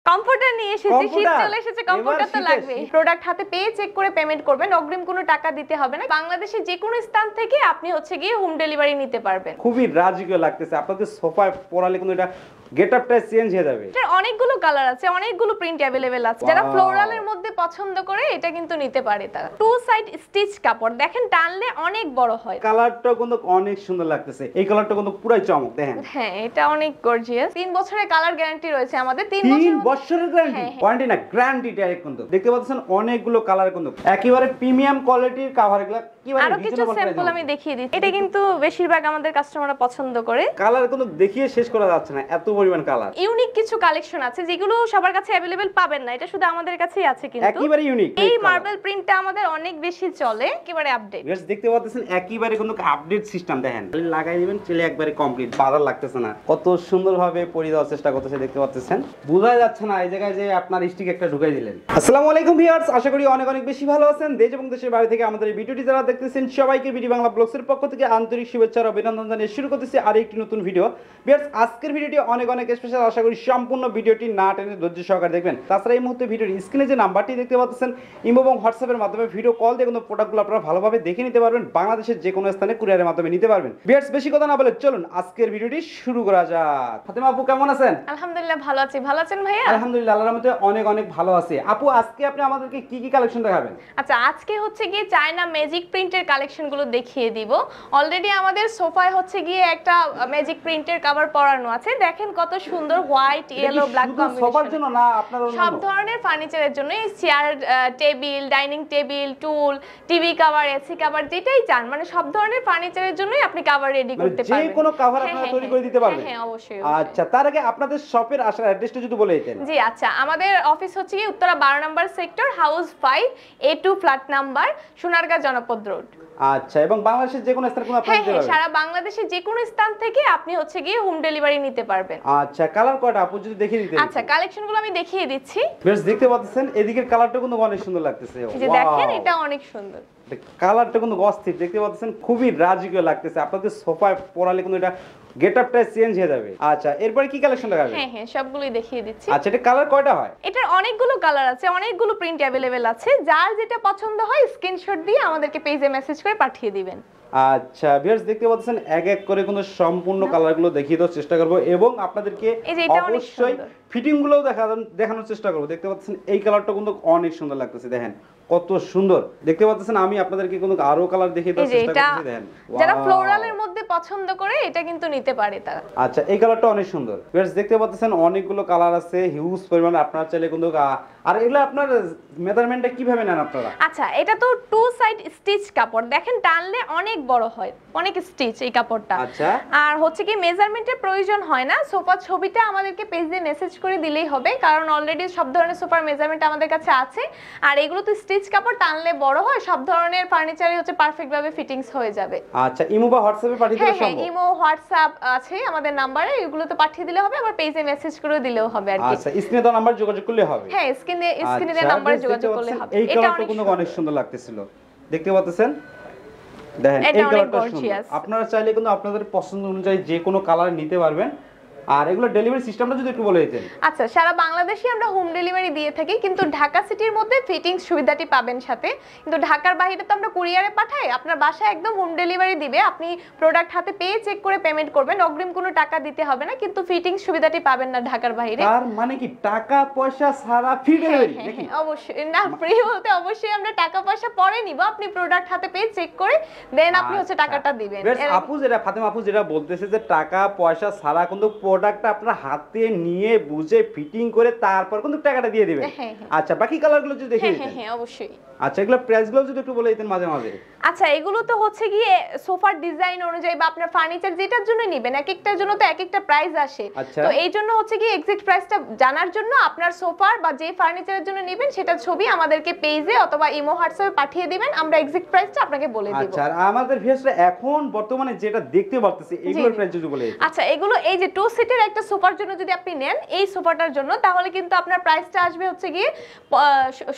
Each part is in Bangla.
কমফোর্টার নিয়ে এসেছি, শীত চলে এসেছে, কমফোর্টার তো লাগবে। প্রোডাক্ট হাতে পেয়ে চেক করে পেমেন্ট করবেন, অগ্রিম কোনো টাকা দিতে হবে না। বাংলাদেশের যে কোনো স্থান থেকে আপনি হচ্ছে গিয়ে হোম ডেলিভারি নিতে পারবেন। খুবই রাজকীয় লাগতেছে, আপনাদের সোফায় পরালে কিন্তু এটা গেটআপটা চেঞ্জ হয়ে যাবে। এর অনেকগুলো কালার আছে, অনেকগুলো প্রিন্ট अवेलेबल আছে। যারা ফ্লোরালের মধ্যে পছন্দ করে এটা কিন্তু নিতে পারে তারা। টু সাইড স্টিচ কাপড়, দেখেন টানলে অনেক বড় হয়। কালারটাও কিন্তু অনেক সুন্দর লাগতেছে, এই কালারটা কিন্তু পুরাই চমক। দেখেন হ্যাঁ, এটা অনেক গর্জিয়াস। 3 বছরের কালার গ্যারান্টি রয়েছে আমাদের। 3 বছরের গ্যারান্টি, ওয়ারেন্টি না গ্যারান্টি ডাইরেক্ট। কিন্তু দেখতে পাচ্ছেন অনেকগুলো কালার, কিন্তু একেবারে প্রিমিয়াম কোয়ালিটির কভার। এগুলা কিভাবে আরো কিছু স্যাম্পল আমি দেখিয়ে দিচ্ছি। এটা কিন্তু বেশিরভাগ আমাদের কাস্টমাররা পছন্দ করে। কালার কিন্তু দেখিয়ে শেষ করা যাচ্ছে না, এত পরিমাণ কালার। ইউনিক কিছু কালেকশন আছে যেগুলো সবার কাছে अवेलेबल পাবেন না, এটা শুধু আমাদের কাছেই আছে। কিন্তু একেবারে ইউনিক এই মার্বেল প্রিন্টটা আমাদের অনেক বেশি চলে, একেবারে আপডেট। গাইস দেখতে পাচ্ছেন একেবারে কিন্তু আপডেট সিস্টেম। দেখেন লাগাই দিবেন, চলে একবারে কমপ্লিট, বাজার লাগতেছে না। কত সুন্দরভাবে পরি দেওয়ার চেষ্টা করতেছে, দেখতে পাচ্ছেন। বোঝা যাচ্ছে না এই জায়গায় যে আপনার স্টিক একটা ঢুকাই দিলেন। আসসালামু আলাইকুম ভিউয়ার্স, আশা করি অনেক অনেক বেশি ভালো আছেন। দেশ এবং দেশের বাইরে থেকে আমাদের এই ভিডিওটি যারা দেখতেছেন সবাইকে বিডি বাংলা ব্লগসের পক্ষ থেকে আন্তরিক শুভেচ্ছা ও অভিনন্দন জানিয়ে শুরু করতেছি আরেকটি নতুন ভিডিও। ভিউয়ার্স আজকের ভিডিওটি অনেক অনেক স্পেশাল, আশা করি সম্পূর্ণ ভিডিওটি না টেনে ধৈর্য সহকারে দেখবেন। তাছাড়া এই মুহূর্তে ভিডিওর স্ক্রিনে যে নাম্বারটি দেখতে পাচ্ছেন, ইমো এবং হোয়াটসঅ্যাপের মাধ্যমে ভিডিও কল দিয়ে কিন্তু প্রোডাক্টগুলো আপনারা ভালোভাবে দেখে নিতে পারবেন। বাংলাদেশের যে কোনো স্থানে কুরিয়ারের মাধ্যমে নিতে পারবেন। ভিউয়ার্স বেশি কথা না বলে চলুন আজকের ভিডিওটি শুরু করা যাক। ফাতেমা আপু কেমন আছেন? আলহামদুলিল্লাহ ভালো আছি। ভালো আছেন ভাইয়া? আলহামদুলিল্লাহ আল্লাহর রহমতে অনেক অনেক ভালো আছি। আপু আজকে আপনি আমাদেরকে কি কি কালেকশন দেখাবেন? আচ্ছা, আজকে হচ্ছে গিয়ে চায়না ম্যাজিক প্রিন্টের কালেকশনগুলো দেখিয়ে দিব। অলরেডি আমাদের সোফায় হচ্ছে গিয়ে একটা ম্যাজিক প্রিন্টের কভার পরানো আছে। দেখেন কত সুন্দর হোয়াইট, ইয়েলো, ব্ল্যাক কম্বিনেশন। সবার জন্য না, আপনার সব ধরনের ফার্নিচারের জন্য, চেয়ার, টেবিল, ডাইনিং টেবিল, টুল, টিভি কভার, এসি কভার, যেটাই চান মানে সব ধরনের ফার্নিচারের জন্যই আপনি কভার রেডি করতে পারবেন। যে কোনো কভার আপনারা তৈরি করে দিতে পারবেন? হ্যাঁ অবশ্যই। আচ্ছা, তার আগে আপনাদের শপের আসার অ্যাড্রেসটা যদি বলে দিতেন। জি আচ্ছা, আমাদের অফিস হচ্ছে কি উত্তরা 12 নম্বর sector, house 5, A2 flat number, Sonargaon Janapath road. আচ্ছা, এবং বাংলাদেশের যে কোনো স্থানে কোন আপনি দিতে পারবেন? সারা বাংলাদেশের যে কোনো স্থান থেকে আপনি হচ্ছে গিয়ে হোম ডেলিভারি নিতে পারবেন। আচ্ছা, কালার কয়টা আপু যদি দেখিয়ে দিতেন? আচ্ছা, কালেকশনগুলো আমি দেখিয়ে দিচ্ছি। বেশ, দেখতে পাচ্ছেন এদিকের কালারটা কিন্তু অনেক সুন্দর লাগতেছে। এই যে দেখেন, এটা অনেক সুন্দর। কালারটা কিন্তু অস্থির, দেখতে পাচ্ছেন খুবই রাজকীয় লাগতেছে। আপনাদের সোফায় পরালে কিন্তু এটা গেটআপটা চেঞ্জ হয়ে যাবে। আচ্ছা, এরপরে কি কালেকশন দেখাবেন? হ্যাঁ হ্যাঁ, সবগুলোই দেখিয়ে দিচ্ছি। আচ্ছা, এটা কালার কয়টা হয়? এটার অনেকগুলো কালার আছে, অনেকগুলো প্রিন্ট अवेलेबल আছে। যার যেটা পছন্দ হয় স্ক্রিনশট দিয়ে আমাদেরকে পেজে মেসেজ করে পাঠিয়ে দিবেন। আচ্ছা ভিউয়ার্স দেখতে পাচ্ছেন এক এক করে কিন্তু সম্পূর্ণ কালারগুলো দেখিয়ে দেওয়ার চেষ্টা করব এবং আপনাদেরকে অবশ্যই ফিটিংগুলো দেখানোর চেষ্টা করব। দেখতে পাচ্ছেন এই কালারটা কিন্তু অনেক সুন্দর লাগতেছে, দেখেন কত সুন্দর। দেখতে পাচ্ছেন আমি আপনাদেরকে কিন্তু আরো কালার দেখিয়ে দেওয়ার চেষ্টা করছি। দেখেন যারা ফ্লোরালের মধ্যে পছন্দ করে এটা কিন্তু নিতে পারে তারা। আচ্ছা, এই কালারটা অনেক সুন্দর। ভিউয়ার্স দেখতে পাচ্ছেন অনেকগুলো কালার আছে, হিউজ পরিমাণে। আপনারা চাইলে কিন্তু আর এগুলো আপনার মেজারমেন্টটা কিভাবে নেন আপনারা? আচ্ছা, এটা তো টু সাইড স্টিচ কাপড়, দেখেন টানলে অনেক বড় হয়, অনেক স্টিচ এই কাপড়টা। আচ্ছা, আর হচ্ছে কি মেজারমেন্টের প্রয়োজন হয় না, সোফা ছবিটা আমাদেরকে পেজে মেসেজ করে দিলেই হবে, কারণ অলরেডি সব ধরনের সোফার মেজারমেন্ট আমাদের কাছে আছে। আর এগুলো তো স্টিচ কাপড়, টানলে বড় হয়, সব ধরনের ফার্নিচারে হচ্ছে পারফেক্ট ভাবে ফিটিংস হয়ে যাবে। আচ্ছা, ইমো বা হোয়াটসঅ্যাপে পাঠিয়ে দিলে সম্ভব? ইমো হোয়াটসঅ্যাপ আছে আমাদের নম্বরে, এগুলো তো পাঠিয়ে দিলে হবে, আবার পেজে মেসেজ করে দিলেও হবে আর কি। আচ্ছা, স্ক্রিনে দেওয়া নাম্বার যোগাযোগ করলে হবে? হ্যাঁ, স্ক্রিনে দেওয়া নম্বরে যোগাযোগ করলে হবে। এই কালারটা কিন্তু অনেক সুন্দর লাগতেছিল, দেখতে পাচ্ছেন। দেখেন এই কালারটা সুন্দর। আপনারা চাইলে কিন্তু আপনাদের পছন্দ অনুযায়ী যে কোনো কালার নিতে পারবেন। আর এগুলো ডেলিভারি সিস্টেমটা যদি একটু বলে দিতেন। আচ্ছা, সারা বাংলাদেশে আমরা হোম ডেলিভারি দিয়ে থাকি, কিন্তু ঢাকা সিটির মধ্যে ফিটিংস সুবিধাটি পাবেন সাথে। কিন্তু ঢাকার বাইরে তো আমরা কুরিয়ারে পাঠাই, আপনার বাসায় একদম হোম ডেলিভারি দিবে। আপনি প্রোডাক্ট হাতে পেয়ে চেক করে পেমেন্ট করবেন, অগ্রিম কোনো টাকা দিতে হবে না, কিন্তু ফিটিংস সুবিধাটি পাবেন না ঢাকার বাইরে। আর মানে কি টাকা পয়সা ছাড়া ফ্রি ডেলিভারি নাকি? অবশ্যই না, ফ্রি বলতে অবশ্যই আমরা টাকা পয়সা পরে নিব, আপনি প্রোডাক্ট হাতে পেয়ে চেক করে দেন আপনি হচ্ছে টাকাটা দিবেন। আপু যেটা ফাতেমা আপু যেটা বলতেছে যে টাকা পয়সা ছাড়া কিন্তু প্রোডাক্টটা আপনারা হাতে নিয়ে বুঝে ফিটিং করে তারপর কিন্তু টাকাটা দিয়ে দিবেন। আচ্ছা, বাকি কালারগুলো যদি দেখিয়ে দিতেন। হ্যাঁ অবশ্যই। আচ্ছা, এগুলো প্রাইসগুলো যদি একটু বলে দিতেন মাঝে মাঝে। আচ্ছা, এগুলো তো হচ্ছে গিয়ে সোফার ডিজাইন অনুযায়ী বা আপনার ফার্নিচার যেটার জন্য নেবেন, এক একটার জন্য তো এক একটা প্রাইস আসে। তো এই জন্য হচ্ছে গিয়ে এক্সাক্ট প্রাইসটা জানার জন্য আপনার সোফার বা যে ফার্নিচারের জন্য নেবেন সেটা ছবি আমাদেরকে পেজে অথবা ইমো হোয়াটসঅ্যাপে পাঠিয়ে দিবেন, আমরা এক্সাক্ট প্রাইসটা আপনাকে বলে দেব। আচ্ছা, আর আমাদের ভিউয়ার্সরা এখন বর্তমানে যেটা দেখতে পারতেছে এগুলোর প্রাইস যদি বলে দিতেন। আচ্ছা, এগুলো এই যে টু সিটের একটা সোফার জন্য যদি আপনি নেন, এই সোফাটার জন্য, তাহলে কিন্তু আপনার প্রাইসটা আসবে হচ্ছে গিয়ে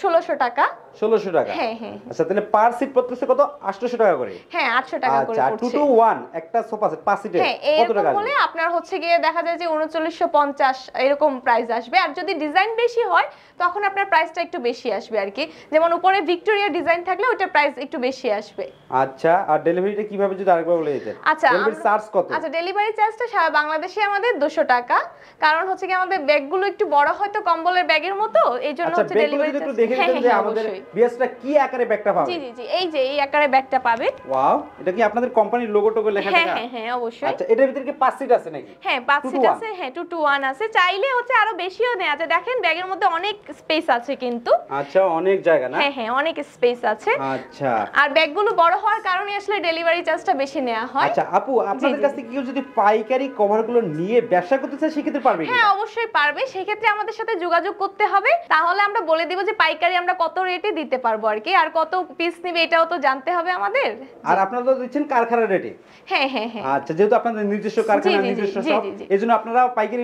1600 টাকা। 1600 টাকা? হ্যাঁ হ্যাঁ। আচ্ছা, তাহলে পার সিট পড়তেছে কত? 800 টাকা করে। হ্যাঁ 800 টাকা করে আচ্ছা, পড়ছে। 2 to 1 একটা সোফা সেট 5 সিটের কত টাকা হলে আপনার হচ্ছে গিয়ে দেখা যায় যে 3950 এরকম প্রাইস আসবে। আর যদি ডিজাইন বেশি হয় তখন আপনার প্রাইসটা একটু বেশি আসবে আর কি। যেমন উপরে ভিক্টোরিয়া ডিজাইন থাকলে ওটার প্রাইস একটু বেশি আসবে। আচ্ছা, আর ডেলিভারিটা কিভাবে যদি আরেকবার বলে দিতেন? আচ্ছা, ডেলিভারি চার্জ কত? আচ্ছা, ডেলিভারি চার্জটা সারা বাংলাদেশে আমাদের 200 টাকা। কারণ হচ্ছে কি আমাদের ব্যাগগুলো একটু বড় হয় তো কম্বলের ব্যাগের মতো, এইজন্য হচ্ছে ডেলিভারি চার্জ। একটু দেখে দিতেন যে আমাদের বিএসটা কি আকারে ব্যাগটা পাবে? জি জি জি, এই যে এই আকারে ব্যাগটা পাবে। ওয়াও, এটা কি আপনাদের কোম্পানির লোগো টোগো লেখা থাকা? হ্যাঁ হ্যাঁ অবশ্যই। আচ্ছা, এটার ভিতরে কি 5 সিট আছে নাকি? হ্যাঁ 5 সিট আছে। হ্যাঁ 2 to 1 আছে। চাইলে হচ্ছে আরো বেশিও নেওয়া যায়। দেখেন ব্যাগের মধ্যে অনেক স্পেস আছে কিন্তু। আচ্ছা, অনেক জায়গা না? হ্যাঁ হ্যাঁ অনেক স্পেস আছে। আচ্ছা, আর ব্যাগগুলো বড় হওয়ার কারণে আসলে ডেলিভারি চার্জটা বেশি নেওয়া হয়। আচ্ছা আপু, আপনাদের কাছ থেকে কেউ যদি পাইকারি কভারগুলো নিয়ে ব্যবসা করতে চায় সেক্ষেত্রে পারবে কি? হ্যাঁ অবশ্যই পারবে। সেই ক্ষেত্রে আমাদের সাথে যোগাযোগ করতে হবে। তাহলে আমরা বলে দিব যে পাইকারি আমরা কত রেটে দিতে পারবো আর কি, আর কত পিস নেবে এটাও তো জানতে হবে আমাদের। আর আপনারা তো দিচ্ছেন কারখানা রেটে? হ্যাঁ হ্যাঁ হ্যাঁ। আচ্ছা, যেহেতু আপনাদের নিজস্ব কারখানা, নিজস্ব সব, এজন্য আপনারা পাইকারি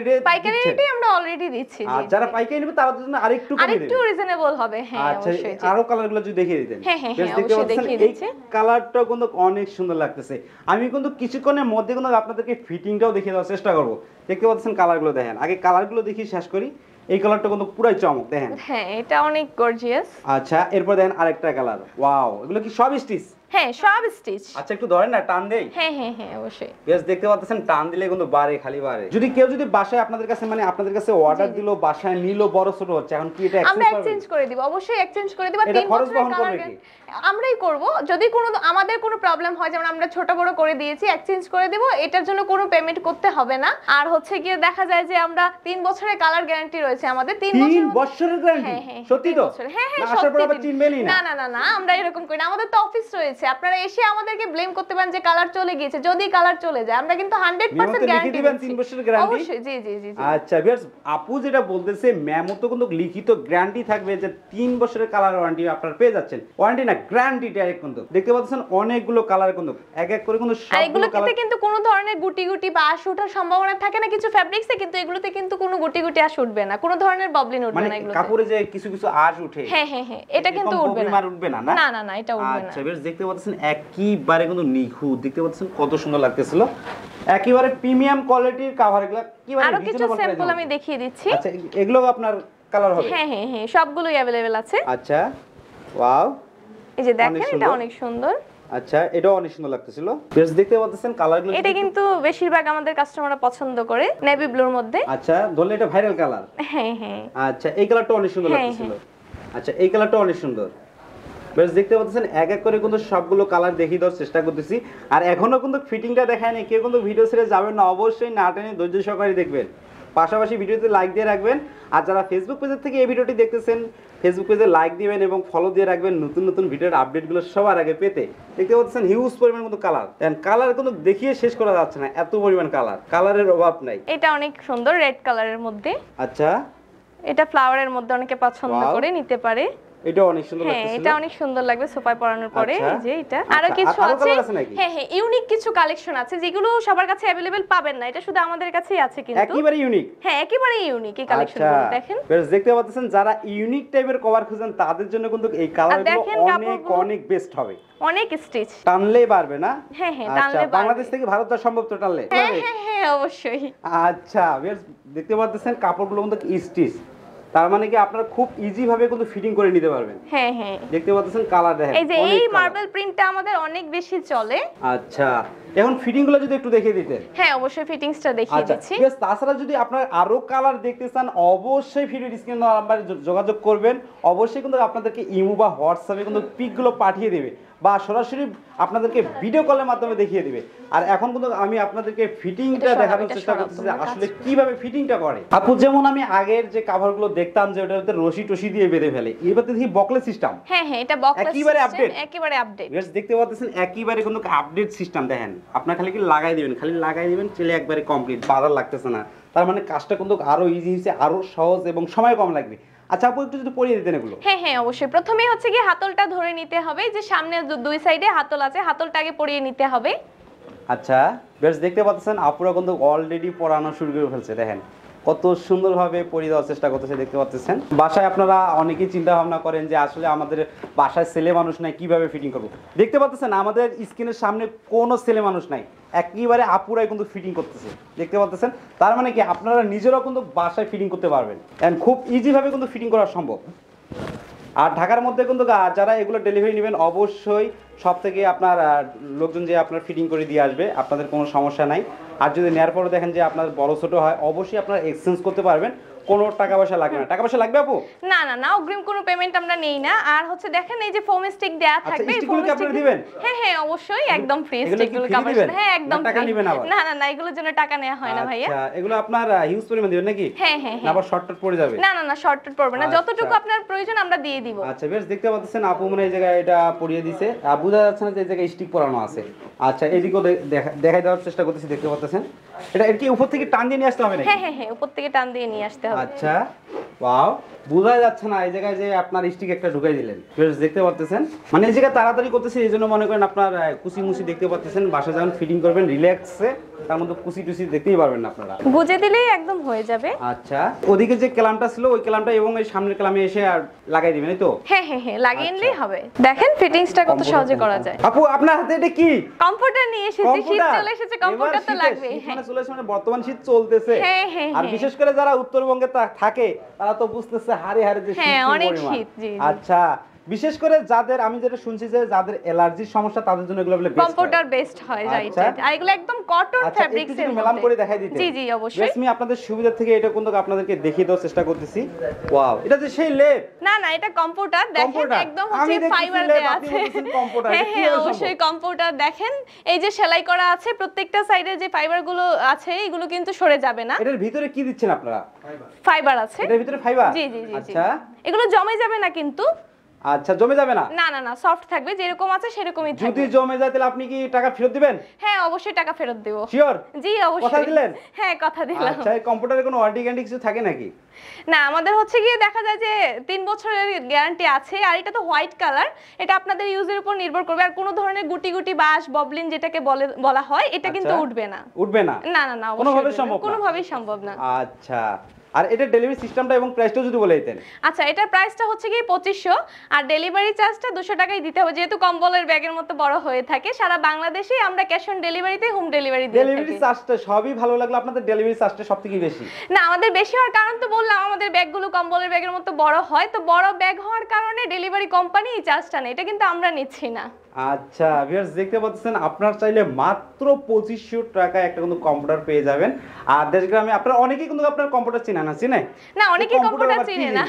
রেটে আমরা অলরেডি দিচ্ছি। আর যারা পাইকারি নেবে তাদের জন্য আরেকটু কমে দেবেন, আরেকটু রিজনেবল হবে। হ্যাঁ অবশ্যই। আরো কালারগুলো যদি দেখিয়ে দিতেন। হ্যাঁ হ্যাঁ অবশ্যই দেখিয়ে দিচ্ছি। এই কালারটা কিন্তু অনেক সুন্দর লাগতেছে। আমি কিন্তু কিছুক্ষণের মধ্যে কিন্তু আপনাদেরকে ফিটিংটাও দেখিয়ে দেওয়ার চেষ্টা করব। দেখতে পাচ্ছেন কালারগুলো, দেখেন আগে কালারগুলো দেখি শেষ করি। এই কালারটা কিন্তু পুরাই চমক, দেখেন। হ্যাঁ এটা অনেক গর্জিয়াস। আচ্ছা, এরপর দেখেন আরেকটা কালার। ওয়াও, এগুলো কি সব স্টিচ? হ্যাঁ সব স্টিচ। আচ্ছা, একটু ধরেন না, টান দেই। হ্যাঁ হ্যাঁ হ্যাঁ অবশ্যই। বেশ, দেখতে পাচ্ছেন টান দিলে কিন্তু বাড়ে, খালি বাড়ে। যদি কেউ যদি বাসায় আপনাদের কাছে মানে আপনাদের কাছে অর্ডার দিলো, বাসায় নিলো, বড় ছোট হচ্ছে, এখন কি এটা আমরা এক্সচেঞ্জ করে দিব? অবশ্যই এক্সচেঞ্জ করে দিব। 3 বছরের কালার আমরাই করব। যদি কোনো আমাদের কোনো প্রবলেম হয়, যেমন আমরা ছোট বড় করে দিয়েছি, এক্সচেঞ্জ করে দিব। এটার জন্য কোনো পেমেন্ট করতে হবে না। আর হচ্ছে গিয়ে দেখা যায় যে আমরা 3 বছরের কালার গ্যারান্টি রয়েছে আমাদের। 3 বছরের গ্যারান্টি? সত্যি তো? হ্যাঁ হ্যাঁ আসার পর আবার চিনবেনই না? না না না না, আমরা এরকম করি না। আমাদের তো অফিস রয়েছে। আপনারা এসে আমাদেরকে ব্লেম করতে পারেন যে কালার চলে গিয়েছে। যদি কালার চলে যায় আমরা কিন্তু 100% গ্যারান্টি দিই। 3 বছরের গ্যারান্টি? অবশ্যই। জি জি জি। আচ্ছা ভিউয়ার্স, আপু যেটা বলতেছে মেমো তো কিন্তু লিখিত গ্যারান্টি থাকবে যে 3 বছরের কালার ওয়ারেন্টি আপনারা পেয়ে যাচ্ছেন। ওয়ারেন্টি না, গ্যারান্টি ডাইরেক্ট। কিন্তু দেখতে পাচ্ছেন অনেকগুলো কালার, কিন্তু এক এক করে কিন্তু সবগুলো কালার। কিন্তু কোনো ধরনের গুটি গুটি বা আঁশ ওঠার সম্ভাবনা থাকে না কিছু ফ্যাব্রিক্সে, কিন্তু এগুলোতে কিন্তু কোনো গুটি গুটি আঁশ উঠবে না, কোনো ধরনের ববলিন উঠবে না এগুলোতে। কাপড়ে যে কিছু কিছু আঁশ উঠে, হ্যাঁ হ্যাঁ হ্যাঁ, এটা কিন্তু উঠবে না। উঠবে না। না না না, এটা উঠবে না। আচ্ছা বেশ, দেখতে পাচ্ছেন একইবারে কিন্তু নিখুঁত। দেখতে পাচ্ছেন কত সুন্দর লাগতেছিল, একেবারে প্রিমিয়াম কোয়ালিটির কভার। এগুলো কিভাবে আরো কিছু স্যাম্পল আমি দেখিয়ে দিচ্ছি। আচ্ছা, এগুলো আপনার কালার হবে? হ্যাঁ হ্যাঁ হ্যাঁ, সবগুলোই अवेलेबल আছে। আচ্ছা, ওয়াও, এই যে দেখেন এটা অনেক সুন্দর। আচ্ছা, এটাও অনেক সুন্দর লাগতেছিল। বেশ, দেখতে পাচ্ছেন কালারগুলো। এটা কিন্তু বেশিরভাগ আমাদের কাস্টমাররা পছন্দ করে নেভি ব্লুর মধ্যে। আচ্ছা, ধরলে এটা ভাইরাল কালার। হ্যাঁ হ্যাঁ। আচ্ছা, এই কালারটা অনেক সুন্দর লাগতেছিল। আচ্ছা, এই কালারটা অনেক সুন্দর। বেশ, দেখতে পাচ্ছেন এক এক করে কিন্তু সবগুলো কালার দেখিয়ে দেওয়ার চেষ্টা করতেছি। আর এখনো কিন্তু ফিটিংটা দেখায়নি। কেউ কিন্তু ভিডিও ছেড়ে যাবেন না, অবশ্যই না টেনে ধৈর্য সহকারে দেখবেন। পাশাপাশি ভিডিওতে লাইক দিয়ে রাখবেন। আর যারা ফেসবুক পেজ থেকে এই ভিডিওটি দেখতেছেন, ফেসবুক পেজে লাইক দিবেন এবং ফলো দিয়ে রাখবেন নতুন নতুন ভিডিওর আপডেটগুলো সবার আগে পেতে। দেখতে পাচ্ছেন হিউজ পরিমাণ কিন্তু কালার, কালার কিন্তু দেখিয়ে শেষ করা যাচ্ছে না, এত পরিমাণ কালার, কালারের অভাব নাই। এটা অনেক সুন্দর রেড কালারের মধ্যে। আচ্ছা, এটা ফ্লাওয়ারের মধ্যে অনেকে পছন্দ করে নিতে পারে। এটা অনেক সুন্দর লাগছে। হ্যাঁ, এটা অনেক সুন্দর লাগবে সোফায় পরানোর পরে। এই যে এটা আরো কিছু আছে। হ্যাঁ হ্যাঁ, ইউনিক কিছু কালেকশন আছে যেগুলো সবার কাছে अवेलेबल পাবেন না। এটা শুধু আমাদের কাছেই আছে কিন্তু। একেবারে ইউনিক। হ্যাঁ, একেবারে ইউনিক এই কালেকশনগুলো দেখেন। বেশ, দেখতে পাচ্ছেন যারা ইউনিক টাইপের কভার খুঁজেন তাদের জন্য কিন্তু এই কালারগুলো অনেক অনেক বেস্ট হবে। অনেক স্টিচ টানলেই পারবে না? হ্যাঁ হ্যাঁ, টানলে পারবে। বাংলাদেশ থেকে ভারত তো সম্ভব তো টানলে? হ্যাঁ হ্যাঁ হ্যাঁ অবশ্যই। আচ্ছা বেশ, দেখতে পাচ্ছেন কাপড়গুলো কিন্তু স্টিচ, তার মানে কি আপনারা খুব ইজি ভাবে কিন্তু ফিটিং করে নিতে পারবেন। হ্যাঁ হ্যাঁ, দেখতে পাচ্ছেন কালার দেখেন। এই যে এই মার্বেল প্রিন্টটা আমাদের অনেক বেশি চলে। আচ্ছা, এখন ফিটিংগুলো যদি একটু দেখিয়ে দিতেন। হ্যাঁ অবশ্যই, ফিটিংসটা দেখিয়ে দিচ্ছি। বেশ, তাছাড়া যদি আপনারা আরো কালার দেখতে চান অবশ্যই ভিডিও স্ক্রিন নাম্বারে যোগাযোগ করবেন। অবশ্যই কিন্তু আপনাদেরকে ইমো বা হোয়াটসঅ্যাপে কিন্তু পিকগুলো পাঠিয়ে দেবে বা সরাসরি আপনাদেরকে ভিডিও কলের মাধ্যমে দেখিয়ে দিবে। আর এখন কিন্তু আমি আপনাদেরকে ফিটিংটা দেখানোর চেষ্টা করতেছি যে আসলে কিভাবে ফিটিংটা করে। আপু, যেমন আমি আগের যে কভারগুলো দেখতাম যে ওটাতে রশি টশি দিয়ে বেঁধে ফেলে, এবারে দেখি বকলেস সিস্টেম। হ্যাঁ হ্যাঁ, এটা বকলেস সিস্টেম, একেবারে আপডেট, একেবারে আপডেট। বেশ, দেখতে পাচ্ছেন একেবারে কিন্তু আপডেট সিস্টেম। দেখেন, আপনারা খালি কি লাগাই দিবেন, খালি লাগাই দিবেন, চলে একবারে কমপ্লিট, বাজার লাগতেছে না। তার মানে কাজটা কিন্তু আরো ইজি হয়েছে, আরো সহজ এবং সময় কম লাগবে। আচ্ছা আপু, একটু যদি পরিয়ে দিতেন এগুলো। হ্যাঁ হ্যাঁ অবশ্যই। প্রথমে হচ্ছে কি হাতলটা ধরে নিতে হবে, যে সামনে দুই সাইডে হাতল আছে, হাতলটা আগে পরিয়ে নিতে হবে। আচ্ছা বেশ, দেখতে পাচ্ছেন আপুরা কিন্তু অলরেডি পরানো শুরু করে ফেলছে। দেখেন কত সুন্দরভাবে পরিয়ে দেওয়ার চেষ্টা করতেছে, দেখতে পাচ্ছেন। বাসায় আপনারা অনেকেই চিন্তা ভাবনা করেন যে আসলে আমাদের বাসায় ছেলে মানুষ নাই, কিভাবে ফিটিং করবো। দেখতে পাচ্ছেন আমাদের স্ক্রিনের সামনে কোনো ছেলে মানুষ নাই, একেবারে আপুরাই কিন্তু ফিটিং করতেছে, দেখতে পাচ্ছেন। তার মানে কি আপনারা নিজেরাও কিন্তু বাসায় ফিটিং করতে পারবেন, এন্ড খুব ইজিভাবে কিন্তু ফিটিং করা সম্ভব। আর ঢাকার মধ্যে কিন্তু যারা এগুলো ডেলিভারি নেবেন অবশ্যই সব থেকে আপনার লোকজন যে আপনার ফিটিং করে দিয়ে আসবে, আপনাদের কোনো সমস্যা নাই। আর যদি নেওয়ার পরে দেখেন যে আপনার বড় ছোট হয়, অবশ্যই আপনারা এক্সচেঞ্জ করতে পারবেন, কোনো টাকা পয়সা লাগবে না। টাকা পয়সা লাগবে আপু? না না না, অগ্রিম কোনো পেমেন্ট আমরা নেই না। আর হচ্ছে দেখেন এই যে ফোম স্টিক দেয়া থাকবে, এই ফোম স্টিক দিবেন? হ্যাঁ হ্যাঁ অবশ্যই, একদম ফ্রি স্টিকগুলো কাভার। হ্যাঁ একদম টাকা নেবেন না? না না না, এগুলোর জন্য টাকা নেওয়া হয় না ভাইয়া। আচ্ছা, এগুলো আপনার হিউজ পরিমাণ দিবেন নাকি? হ্যাঁ হ্যাঁ হ্যাঁ। আবার শর্টকাট পড়ে যাবে? না না না, শর্টকাট পড়বে না, যতটুকু আপনার প্রয়োজন আমরা দিয়ে দিব। আচ্ছা বেশ, দেখতে পাচ্ছেন আপু মানে এই জায়গায় এটা পরিয়ে দিয়েছে, আর বোঝা যাচ্ছে না যে এই জায়গায় স্টিক পরানো আছে। আচ্ছা এদিকেও দেখাই দেওয়ার চেষ্টা করতেছি, দেখতে পাচ্ছেন। এটা এর কি উপর থেকে টান দিয়ে নিয়ে আসতে হবে নাকি? হ্যাঁ হ্যাঁ হ্যাঁ, উপর থেকে টান দিয়ে নিয়ে আসতে হবে। আচ্ছা ওয়াও, বোঝা যাচ্ছে না এই জায়গায় যে আপনার স্টিক একটা ঢুকাই দিলেন, বেশ দেখতে পাচ্ছেন। মানে এই জায়গায় তাড়াতাড়ি করতেছি, এই জন্য মনে করেন আপনার কুচি মুচি দেখতে পাচ্ছেন। বাসা যখন ফিটিং করবেন রিল্যাক্সে, তার মধ্যে কুচি টুচি দেখতেই পারবেন না আপনারা, বুঝে দিলেই একদম হয়ে যাবে। আচ্ছা ওদিকে যে ক্লামটা ছিল ওই ক্লামটা এবং এই সামনের ক্লামে এসে আর লাগাই দিবেন, এই তো? হ্যাঁ হ্যাঁ হ্যাঁ, লাগিয়ে নিলেই হবে। দেখেন ফিটিংসটা কত সহজে করা যায়। আপু আপনার হাতে এটা কি? কমফোর্টার নিয়ে এসেছি, শীত চলে এসেছে, কমফোর্টার তো লাগবে। মানে চলে এসেছে, মানে বর্তমান শীত চলতেছে। হ্যাঁ হ্যাঁ, আর বিশেষ করে যারা উত্তরবঙ্গে থাকে তারা তো বুঝতেছে হাড়ে হাড়ে যে শীত, অনেক শীত। জি আচ্ছা বিশেষ করে যাদের, আমি যেটা শুনছি যে যাদের অ্যালার্জির সমস্যা তাদের জন্য এগুলো বলে বেস্ট, কমফোর্টার বেস্ট হয় রাইট। আর এগুলো একদম কটন ফেব্রিক্স এর মধ্যে। মেলাম করে দেখাই দিতে। জি জি অবশ্যই। আমি আপনাদের সুবিধা থেকে এটা কিন্তু আপনাদেরকে দেখিয়ে দেওয়ার চেষ্টা করতেছি। ওয়াও, এটা যে সেই লেপ? না না, এটা কমফোর্টার। দেখেন একদম হচ্ছে ফাইবার দেয়া আছে। হ্যাঁ হ্যাঁ অবশ্যই কমফোর্টার। দেখেন এই যে সেলাই করা আছে, প্রত্যেকটা সাইডে যে ফাইবার গুলো আছে এগুলো কিন্তু সরে যাবে না। এটার ভিতরে কি দিচ্ছেন আপনারা? ফাইবার আছে এটার ভিতরে ফাইবার? জি জি জি। আচ্ছা এগুলো জমে যাবে না কিন্তু? আচ্ছা জমে যাবে না? না না না, সফট থাকবে, যেরকম আছে সেরকমই থাকবে। যদি জমে যায় তাহলে আপনি কি টাকা ফেরত দিবেন? হ্যাঁ অবশ্যই টাকা ফেরত দেব। শিওর? জি অবশ্যই। কথা দিলেন? হ্যাঁ কথা দিলাম। আচ্ছা এই কম্পিউটারে কোনো ওয়ারেন্টি গ্যারান্টি কিছু থাকে নাকি? না, আমাদের হচ্ছে গিয়ে দেখা যায় যে 3 বছরের গ্যারান্টি আছে। আর এটা তো হোয়াইট কালার, এটা আপনাদের ইউজের উপর নির্ভর করবে। আর কোনো ধরনের গুটি গুটি বাস ববলিন যেটাকে বলা হয় এটা কিন্তু উঠবে না। উঠবে না? না না না, কোনোভাবেই সম্ভব না? কোনোভাবেই সম্ভব না। আচ্ছা, আর এটা ডেলিভারি সিস্টেমটা এবং প্রাইসটা যদি বলে দিতেন। আচ্ছা, এটার প্রাইসটা হচ্ছে কি 2500, আর ডেলিভারি চার্জটা 200 টাকাই দিতে হবে, যেহেতু কম্বলের ব্যাগের মতো বড় হয়ে থাকে। সারা বাংলাদেশে আমরা ক্যাশ অন ডেলিভারিতে হোম ডেলিভারি দিই। ডেলিভারি চার্জটা সবই ভালো লাগলো, আপনাদের ডেলিভারি চার্জটা সবথেকে বেশি। না, আমাদের বেশি হওয়ার কারণ তো বললাম, আমাদের ব্যাগগুলো কম্বলের ব্যাগের মতো বড় হয়, তো বড় ব্যাগ হওয়ার কারণে ডেলিভারি কোম্পানি এই চার্জটা নেয়, এটা কিন্তু আমরা নিচ্ছি না। আচ্ছা ভিউয়ার্স, দেখতে পাচ্ছেন আপনারা চাইলে মাত্র 2500 টাকা একটা কিন্তু কম্পিউটার পেয়ে যাবেন। আর দেশগ্রামে আপনারা অনেকেই কিন্তু আপনার কম্পিউটার চিনেন না? চিনে না, অনেকেই কম্পিউটার চিনে না।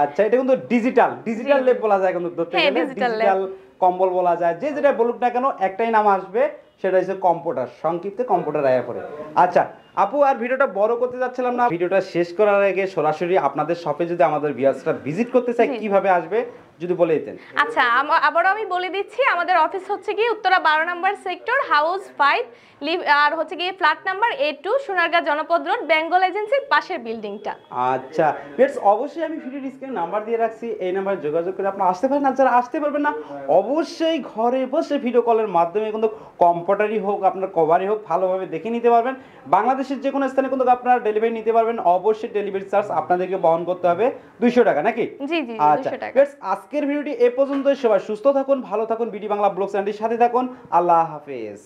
আচ্ছা, এটা কিন্তু ডিজিটাল লেপ বলা যায়, কিন্তু ধরতে গেলে ডিজিটাল কম্বল বলা যায়। যে যেটা বলুক না কেন একটাই নাম আসবে, সেটা হচ্ছে কম্পিউটার, সংক্ষিপ্তে কম্পিউটার আয়া পড়ে। আচ্ছা আপু, আর ভিডিওটা বড় করতে যাচ্ছিলাম না, ভিডিওটা শেষ করার আগে সরাসরি আপনাদের শপে যদি আমাদের ভিউয়ার্সরা ভিজিট করতে চায় কিভাবে আসবে যদি বলে দিতেন। আচ্ছা, আবারও আমি বলে দিচ্ছি, আমাদের অফিস হচ্ছে কি উত্তরা 12 নম্বর সেক্টর, হাউস 5, আর হচ্ছে কি flat number A2, Sonargaon Janapath road, Bengal এজেন্সির পাশের বিল্ডিংটা। আচ্ছা বেশ, অবশ্যই আমি ভিডিও স্ক্রিনে নাম্বার দিয়ে রাখছি, এই নাম্বারে যোগাযোগ করে আপনারা আসতে পারেন। আর যারা আসতে পারবেন না, অবশ্যই ঘরে বসে ভিডিও কলের মাধ্যমে কিন্তু কম্পিউটারই হোক আপনার কভারই হোক ভালোভাবে দেখে নিতে পারবেন। বাংলাদেশের যে কোনো স্থানে কিন্তু আপনারা ডেলিভারি নিতে পারবেন। অবশ্যই ডেলিভারি চার্জ আপনাদেরকে বহন করতে হবে 200 টাকা নাকি? জি জি, আচ্ছা 200 টাকা। বেশ, আজকের ভিডিওটি এ পর্যন্তই। সবাই সুস্থ থাকুন, ভালো থাকুন, বিডি বাংলা ব্লগ চ্যানেলটির সাথে থাকুন। আল্লাহ হাফেজ।